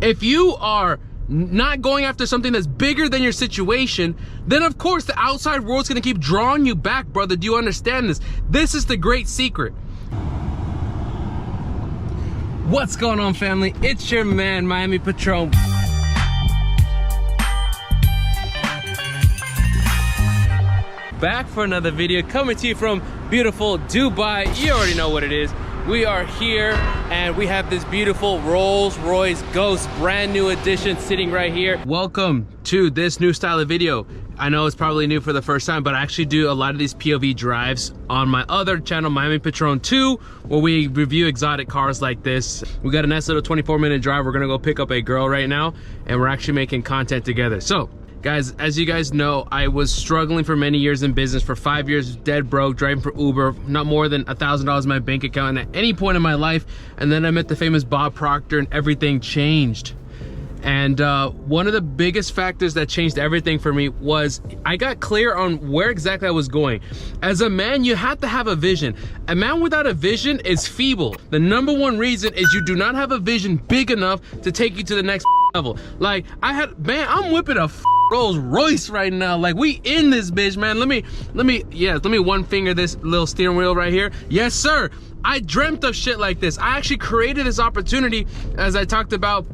If you are not going after something that's bigger than your situation, then of course the outside world's gonna keep drawing you back, brother. Do you understand this? This is the great secret. What's going on, family? It's your man, Miami Patron. Back for another video, coming to you from beautiful Dubai. You already know what it is. We are here and we have this beautiful Rolls-Royce Ghost, brand new edition, sitting right here. Welcome to this new style of video. I know it's probably new for the first time, but I actually do a lot of these POV drives on my other channel, Miami Patron 2, where we review exotic cars like this. We got a nice little 24-minute drive. We're gonna go pick up a girl right now, and we're actually making content together. So, guys, as you guys know, I was struggling for many years in business. For 5 years, dead broke, driving for Uber, not more than $1,000 in my bank account at any point in my life. And then I met the famous Bob Proctor and everything changed. And one of the biggest factors that changed everything for me was I got clear on where exactly I was going. As a man, you have to have a vision. A man without a vision is feeble. The number one reason is you do not have a vision big enough to take you to the next level. Like, I'm whipping a Rolls Royce right now. Like, we in this bitch, man. Let me one finger this little steering wheel right here. Yes, sir. I dreamt of shit like this. I actually created this opportunity, as I talked about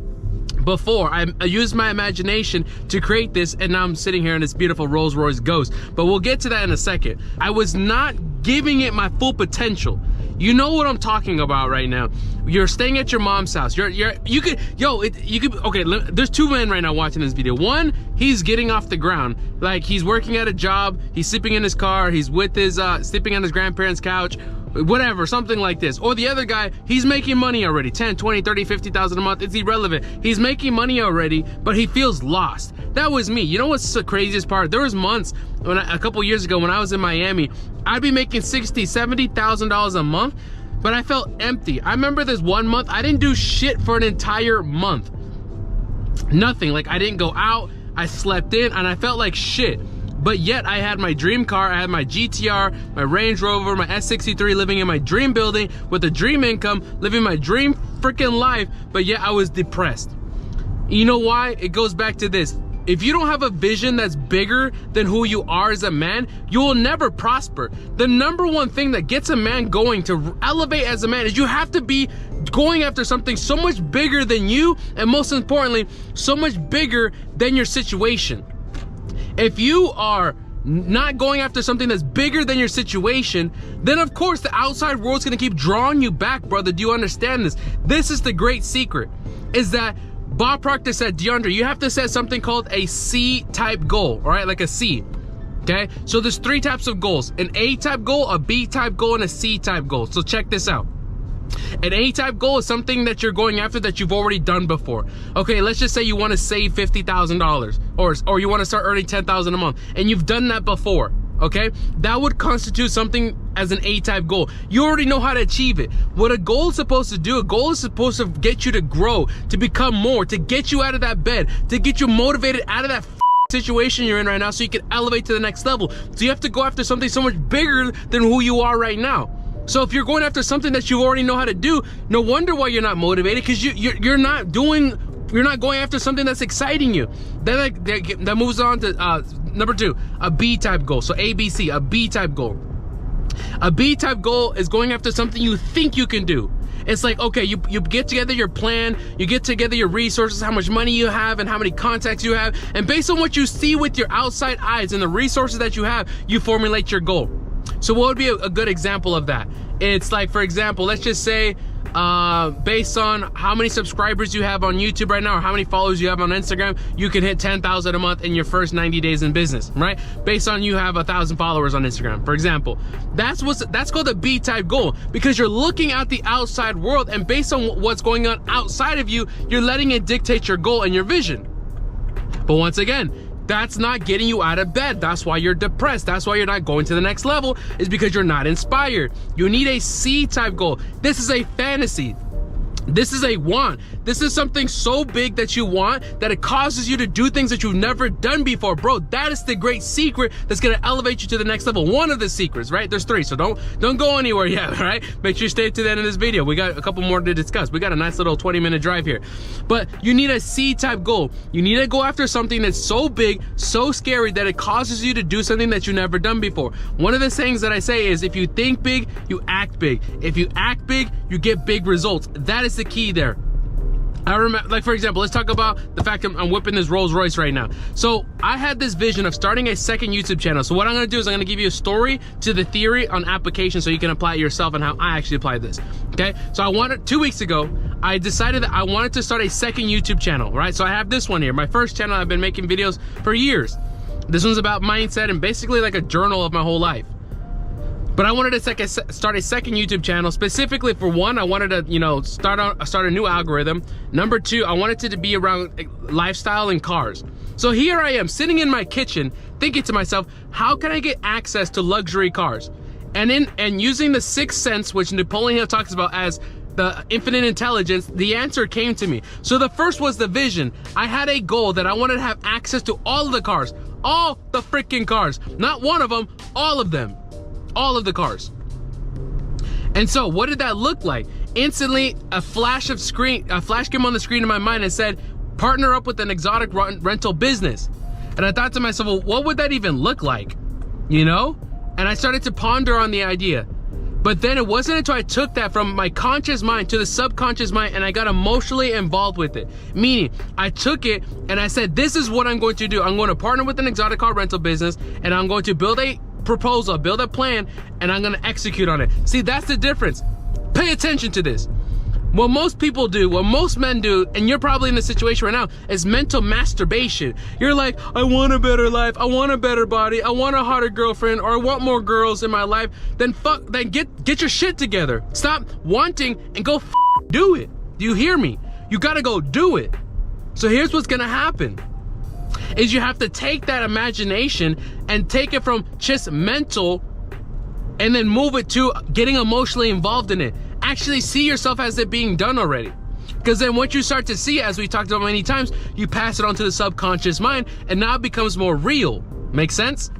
before. I used my imagination to create this, and now I'm sitting here in this beautiful Rolls-Royce Ghost. But we'll get to that in a second. I was not giving it my full potential. You know what I'm talking about right now. You're staying at your mom's house. Okay, there's two men right now watching this video. One, he's getting off the ground. Like, he's working at a job, he's sleeping in his car, he's with his, sleeping on his grandparents' couch, whatever, something like this. Or the other guy, he's making money already, 10, 20, 30, 50,000 a month. It's irrelevant. He's making money already, but he feels lost. That was me. You know what's the craziest part? There was months when a couple years ago when I was in Miami, I'd be making $60,000, $70,000 a month, but I felt empty. I remember this one month, I didn't do shit for an entire month. Nothing. Like, I didn't go out, I slept in, and I felt like shit. But yet I had my dream car, I had my GTR, my Range Rover, my S63, living in my dream building with a dream income, living my dream freaking life, but yet I was depressed. You know why? It goes back to this. If you don't have a vision that's bigger than who you are as a man, you will never prosper. The number one thing that gets a man going to elevate as a man is you have to be going after something so much bigger than you, and most importantly, so much bigger than your situation. If you are not going after something that's bigger than your situation, then of course the outside world's gonna keep drawing you back, brother. Do you understand this? This is the great secret, is that Bob Proctor said, DeAndre, you have to set something called a C-type goal, all right? Like a C, okay? So there's three types of goals: an A-type goal, a B-type goal, and a C-type goal. So check this out. An A-type goal is something that you're going after that you've already done before. Okay, let's just say you want to save $50,000 or you want to start earning $10,000 a month, and you've done that before. Okay, that would constitute something as an A-type goal. You already know how to achieve it. What a goal is supposed to do, a goal is supposed to get you to grow, to become more, to get you out of that bed, to get you motivated out of that situation you're in right now so you can elevate to the next level. So you have to go after something so much bigger than who you are right now. So if you're going after something that you already know how to do, no wonder why you're not motivated, because you're not going after something that's exciting you. Then that moves on to number two, a B-type goal. So ABC, a B-type goal. A B-type goal is going after something you think you can do. It's like, okay, you get together your plan, you get together your resources, how much money you have and how many contacts you have, and based on what you see with your outside eyes and the resources that you have, you formulate your goal. So what would be a good example of that? It's like, for example, let's just say based on how many subscribers you have on YouTube right now or how many followers you have on Instagram, you can hit 10,000 a month in your first 90 days in business, right? Based on you have 1,000 followers on Instagram, for example. That's called a B-type goal, because you're looking at the outside world, and based on what's going on outside of you, you're letting it dictate your goal and your vision. But once again, that's not getting you out of bed. That's why you're depressed. That's why you're not going to the next level, is because you're not inspired. You need a C-type goal. This is a fantasy. This is a want. This is something so big that you want that it causes you to do things that you've never done before. Bro, that is the great secret that's gonna elevate you to the next level. One of the secrets, right? There's 3, so don't go anywhere yet, right? Make sure you stay to the end of this video. We got a couple more to discuss. We got a nice little 20-minute drive here. But you need a C-type goal. You need to go after something that's so big, so scary that it causes you to do something that you've never done before. One of the sayings that I say is, if you think big, you act big. If you act big, you get big results. That is the key there. I remember, like, for example, let's talk about the fact I'm whipping this Rolls Royce right now. So I had this vision of starting a second YouTube channel. So what I'm gonna do is I'm gonna give you a story to the theory on application so you can apply it yourself and how I actually apply this, okay? So 2 weeks ago, I decided that I wanted to start a second YouTube channel, right? So I have this one here, my first channel. I've been making videos for years. This one's about mindset and basically like a journal of my whole life. But I wanted to start a second YouTube channel specifically for one, I wanted to, you know, start a new algorithm. Number 2, I wanted it to be around lifestyle and cars. So here I am sitting in my kitchen thinking to myself, how can I get access to luxury cars? And using the 6th sense, which Napoleon Hill talks about as the infinite intelligence, the answer came to me. So the first was the vision. I had a goal that I wanted to have access to all of the cars, all the freaking cars, not one of them, all of them. All of the cars. And so what did that look like? Instantly, a flash came on the screen in my mind and said, partner up with an exotic rental business. And I thought to myself, well, what would that even look like? You know? And I started to ponder on the idea. But then it wasn't until I took that from my conscious mind to the subconscious mind and I got emotionally involved with it. Meaning, I took it and I said, this is what I'm going to do. I'm going to partner with an exotic car rental business and I'm going to build a proposal, build a plan, and I'm gonna execute on it. See, that's the difference. Pay attention to this. What most people do, what most men do, and you're probably in the situation right now, is mental masturbation. You're like, I want a better life, I want a better body, I want a hotter girlfriend, or I want more girls in my life. Then get your shit together. Stop wanting and go do it. Do you hear me? You gotta go do it. So here's what's gonna happen. Is you have to take that imagination and take it from just mental and then move it to getting emotionally involved in it. Actually see yourself as it being done already. Because then once you start to see it, as we talked about many times, you pass it on to the subconscious mind and now it becomes more real. Make sense?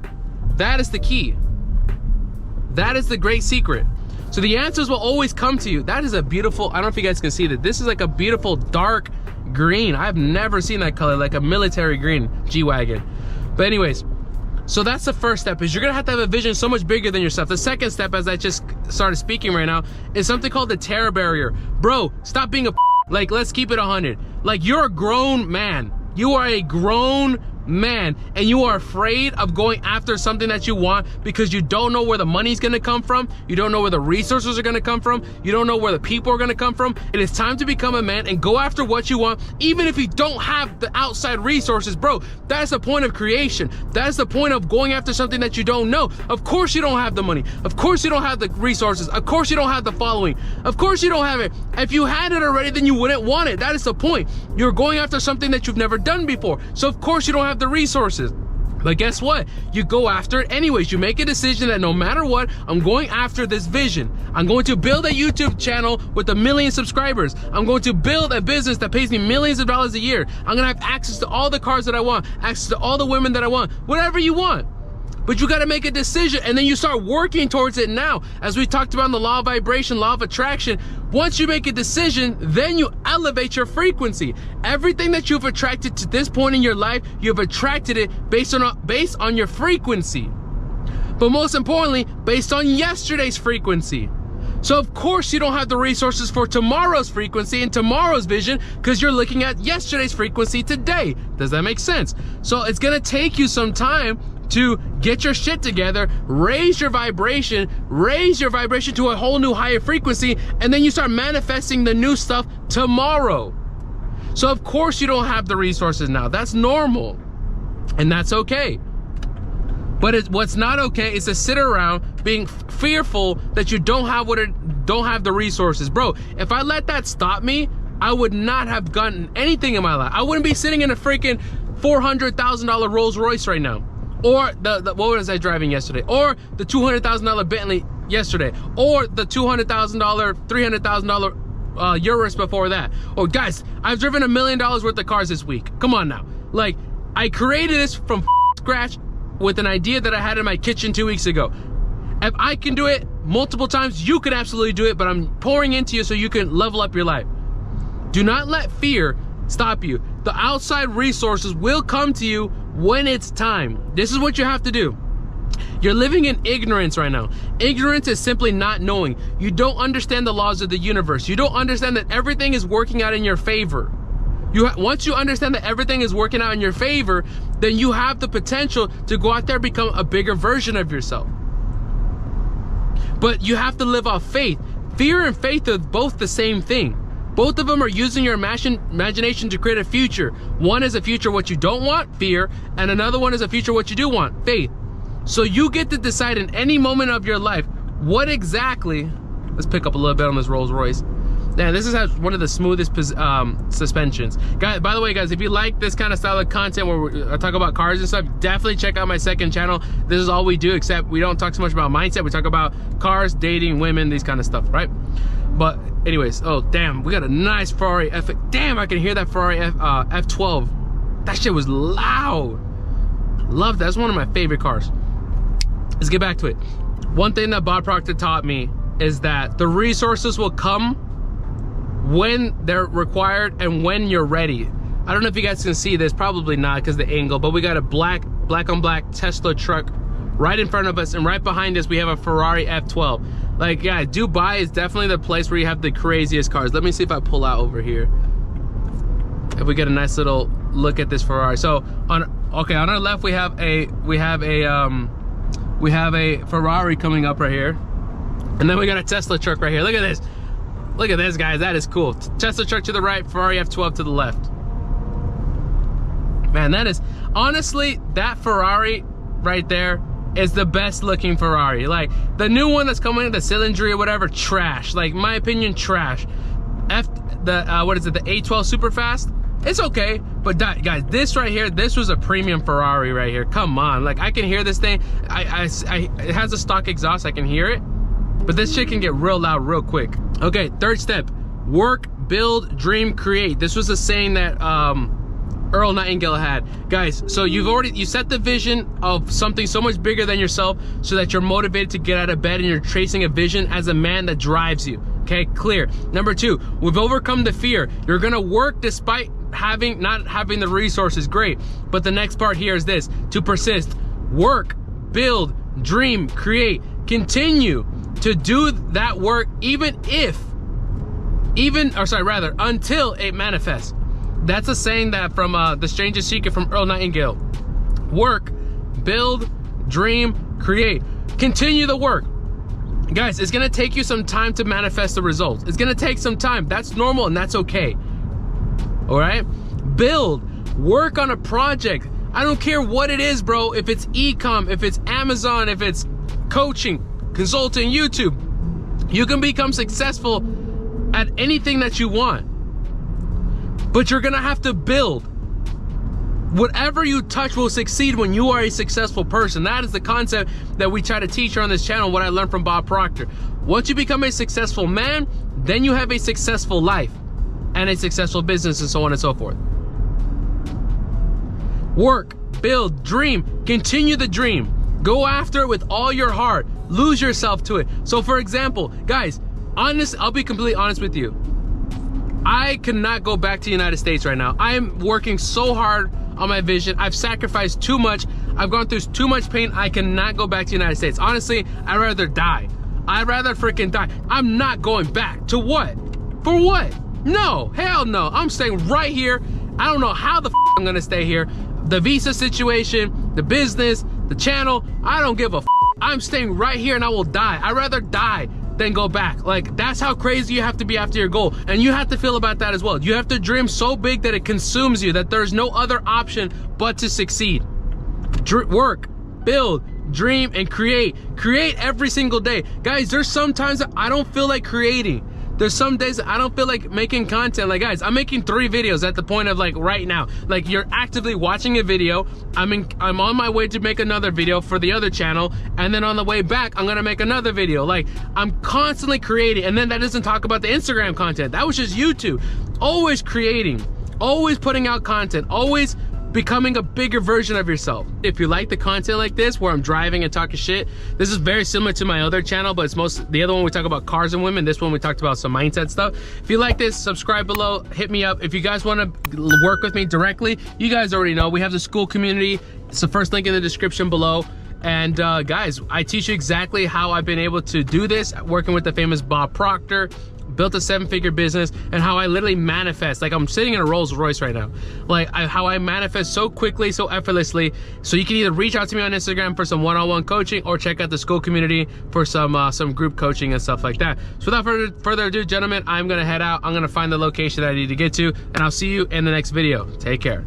That is the key. That is the great secret. So the answers will always come to you. That is a beautiful, I don't know if you guys can see that. This is like a beautiful dark green. I've never seen that color, like a military green G-Wagon. But anyways, so that's the first step, is you're gonna have to have a vision so much bigger than yourself. The second step, as I just started speaking right now, is something called the terror barrier. Bro, stop being a like, let's keep it 100. Like, you're a grown man. You are a grown man and you are afraid of going after something that you want because you don't know where the money's gonna come from, you don't know where the resources are gonna come from, you don't know where the people are gonna come from. It is time to become a man and go after what you want, even if you don't have the outside resources. Bro, that's the point of creation. That's the point of going after something that you don't know. Of course you don't have the money, of course you don't have the resources, of course you don't have the following, of course you don't have it. If you had it already, then you wouldn't want it. That is the point. You're going after something that you've never done before, so of course you don't have the resources. But guess what? You go after it anyways. You make a decision that no matter what, I'm going after this vision. I'm going to build a YouTube channel with 1 million subscribers. I'm going to build a business that pays me millions of dollars a year. I'm gonna have access to all the cars that I want, access to all the women that I want, whatever you want. But you gotta make a decision and then you start working towards it now. As we talked about in the law of vibration, law of attraction, once you make a decision, then you elevate your frequency. Everything that you've attracted to this point in your life, you've attracted it based on your frequency. But most importantly, based on yesterday's frequency. So of course you don't have the resources for tomorrow's frequency and tomorrow's vision because you're looking at yesterday's frequency today. Does that make sense? So it's gonna take you some time to get your shit together, raise your vibration to a whole new higher frequency, and then you start manifesting the new stuff tomorrow. So of course you don't have the resources now. That's normal, and that's okay. But what's not okay is to sit around being fearful that you don't have the resources. Bro, if I let that stop me, I would not have gotten anything in my life. I wouldn't be sitting in a freaking $400,000 Rolls Royce right now. Or what was I driving yesterday? Or the $200,000 Bentley yesterday? Or the $200,000, $300,000 Urus before that. Oh, guys, I've driven $1 million worth of cars this week. Come on now. Like, I created this from scratch with an idea that I had in my kitchen 2 weeks ago. If I can do it multiple times, you can absolutely do it, but I'm pouring into you so you can level up your life. Do not let fear stop you. The outside resources will come to you when it's time. This is what you have to do. You're living in ignorance right now. Ignorance is simply not knowing. You don't understand the laws of the universe. You don't understand that everything is working out in your favor. Once you understand that everything is working out in your favor, then you have the potential to go out there and become a bigger version of yourself. But you have to live off faith. Fear and faith are both the same thing. Both of them are using your imagination to create a future. One is a future what you don't want, fear, and another one is a future what you do want, faith. So you get to decide in any moment of your life what exactly, let's pick up a little bit on this Rolls Royce. Man, this has one of the smoothest suspensions. Guys, by the way, guys, if you like this kind of style of content where I talk about cars and stuff, definitely check out my second channel. This is all we do, except we don't talk so much about mindset. We talk about cars, dating, women, these kind of stuff, right? But anyways, oh damn, we got a nice Ferrari F. Damn, I can hear that Ferrari F12. That shit was loud. Love that. That's one of my favorite cars. Let's get back to it. One thing that Bob Proctor taught me is that the resources will come when they're required and when you're ready. I don't know if you guys can see this, probably not because the angle, but we got a black on black Tesla truck right in front of us, and right behind us we have a Ferrari F12. Like, yeah, Dubai is definitely the place where you have the craziest cars. Let me see if I pull out over here, if we get a nice little look at this Ferrari. So on our left we have a Ferrari coming up right here, and then we got a Tesla truck right here. Look at this. Look at this, guys. That is cool. Tesla truck to the right, Ferrari F12 to the left. Man, that is, honestly, that Ferrari right there is the best looking Ferrari. Like, the new one that's coming in, the Cylindri or whatever, trash. Like, my opinion, trash. What is it, the A12 Superfast? It's okay, but guys, this right here, this was a premium Ferrari right here. Come on, like, I can hear this thing. It has a stock exhaust, I can hear it, but this shit can get real loud real quick. Okay, third step, work, build, dream, create. This was a saying that Earl Nightingale had. Guys, so you set the vision of something so much bigger than yourself so that you're motivated to get out of bed and you're tracing a vision as a man that drives you. Okay, clear. Number two, we've overcome the fear. You're gonna work despite not having the resources. Great. But the next part here is this: to persist. Work, build, dream, create. Continue to do that work until it manifests. That's a saying that from The Strangest Secret from Earl Nightingale. Work, build, dream, create. Continue the work. Guys, it's gonna take you some time to manifest the results. It's gonna take some time. That's normal and that's okay. All right? Build, work on a project. I don't care what it is, bro. If it's e-com, if it's Amazon, if it's coaching, consulting, YouTube, you can become successful at anything that you want. But you're gonna have to build. Whatever you touch will succeed when you are a successful person. That is the concept that we try to teach here on this channel, what I learned from Bob Proctor. Once you become a successful man, then you have a successful life and a successful business and so on and so forth. Work, build, dream, continue the dream. Go after it with all your heart. Lose yourself to it. So for example, guys, I'll be completely honest with you. I cannot go back to the United States right now. I am working so hard on my vision. I've sacrificed too much. I've gone through too much pain. I cannot go back to the United States. Honestly, I'd rather die. I'd rather freaking die. I'm not going back. To what? For what? No, hell no. I'm staying right here. I don't know how the I'm gonna stay here. The visa situation, the business, the channel, I don't give a I'm staying right here and I will die. I'd rather die than go back. Like, that's how crazy you have to be after your goal. And you have to feel about that as well. You have to dream so big that it consumes you, that there's no other option but to succeed. Work, build, dream, and create. Create every single day. Guys, there's sometimes that I don't feel like creating. There's some days that I don't feel like making content. Like, guys, I'm making 3 videos at the point of like right now. Like, you're actively watching a video. I'm on my way to make another video for the other channel, and then on the way back, I'm gonna make another video. Like, I'm constantly creating, and then that doesn't talk about the Instagram content. That was just YouTube. Always creating, always putting out content, always becoming a bigger version of yourself. If you like the content like this, where I'm driving and talking shit, this is very similar to my other channel, but it's the other one we talk about cars and women. This one we talked about some mindset stuff. If you like this, subscribe below, hit me up. If you guys want to work with me directly, you guys already know we have the school community. It's the first link in the description below. And guys, I teach you exactly how I've been able to do this, working with the famous Bob Proctor, built a 7-figure business, and how I literally manifest. Like, I'm sitting in a Rolls Royce right now. Like, how I manifest so quickly, so effortlessly. So you can either reach out to me on Instagram for some one-on-one coaching, or check out the school community for some group coaching and stuff like that. So without further ado, gentlemen, I'm gonna head out. I'm gonna find the location that I need to get to, and I'll see you in the next video. Take care.